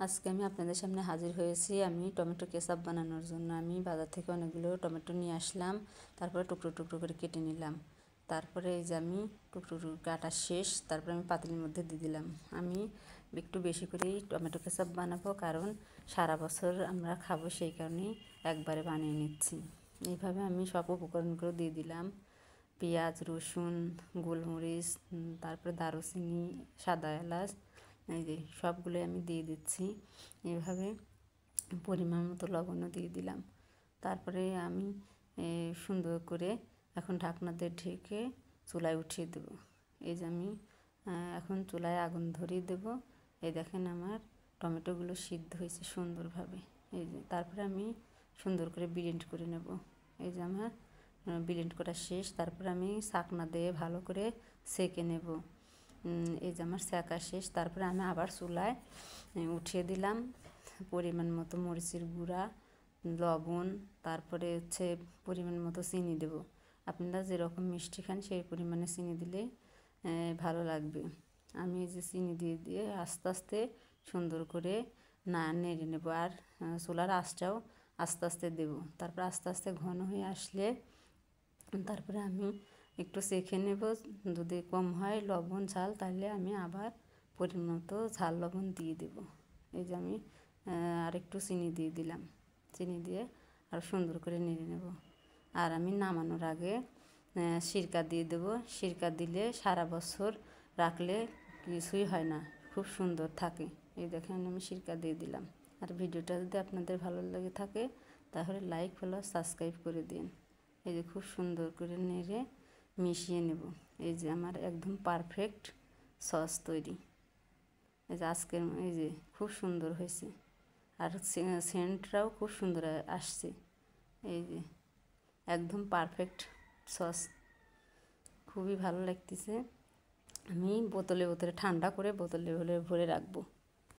আজকে আমি আপনাদের সামনে হাজির হয়েছি আমি টমেটো কেচাপ বানানোর জন্য। আমি বাজার থেকে অনেকগুলো টমেটো নিয়ে আসলাম, তারপরে টুকরো টুকরো করে কেটে নিলাম। তারপরে এই যে আমি টুকরো টুকরো কাটা শেষ, তারপরে আমি পাতিলের মধ্যে দিয়ে দিলাম। আমি একটু বেশি করেই টমেটো কেচাপ বানাবো, কারণ সারা বছর আমরা খাবো, সেই কারণেই একবারে বানিয়ে নিচ্ছি। এইভাবে আমি সব উপকরণগুলো দিয়ে দিলাম: পেঁয়াজ, রসুন, গোলমরিচ, তারপরে দারুচিনি, সাদা এলাচ, এই যে সবগুলো আমি দিয়ে দিচ্ছি। এভাবে পরিমাণ মতো লবণও দিয়ে দিলাম। তারপরে আমি সুন্দর করে এখন ঢাকনা দিয়ে ঢেকে চুলায় উঠিয়ে দেব। এই যে আমি এখন চুলায় আগুন ধরিয়ে দেব। এই দেখেন আমার টমেটোগুলো সিদ্ধ হয়েছে সুন্দরভাবে। এই যে তারপরে আমি সুন্দর করে ব্লেন্ড করে নেব। এই যে আমার ব্লেন্ড করা শেষ। তারপরে আমি ছাঁকনা দিয়ে ভালো করে সেঁকে নেব। এই যে আমার সেঁকা শেষ। তারপরে আমি আবার চুলায় উঠিয়ে দিলাম। পরিমাণ মতো মরিচের গুঁড়া, লবণ, তারপরে পরিমাণ মতো চিনি দেব। আপনারা যেরকম মিষ্টি খান সেই পরিমাণে চিনি দিলে ভালো লাগবে। আমি এই যে চিনি দিয়ে দিয়ে আস্তে আস্তে সুন্দর করে নেড়ে নেব। আর চুলার আঁচটাও আস্তে আস্তে দেব। তারপর আস্তে আস্তে ঘন হয়ে আসলে তারপরে আমি একটু চেখে নেব। যদি কম হয় লবণ ঝাল, তাহলে আমি আবার পরিমাণ মতো ঝাল লবণ দিয়ে দেব। এই যে আমি আর একটু চিনি দিয়ে দিলাম। চিনি দিয়ে আর সুন্দর করে নেড়ে নেব। আর আমি নামানোর আগে সিরকা দিয়ে দেব। সিরকা দিলে সারা বছর রাখলে কিছুই হয় না, খুব সুন্দর থাকে। এই দেখেন আমি সিরকা দিয়ে দিলাম। আর ভিডিওটা যদি আপনাদের ভালো লেগে থাকে তাহলে লাইক, ফলো, সাবস্ক্রাইব করে দিন। এই যে খুব সুন্দর করে নেড়ে মিশিয়ে নেব। এই যে আমার একদম পারফেক্ট সস তৈরি। এই যে আজকের এই যে খুব সুন্দর হয়েছে, আর সেন্টটাও খুব সুন্দর আসছে। এই যে একদম পারফেক্ট সস, খুবই ভালো লাগতেছে। আমি বোতলে ঠান্ডা করে বোতলে ভরে রাখবো।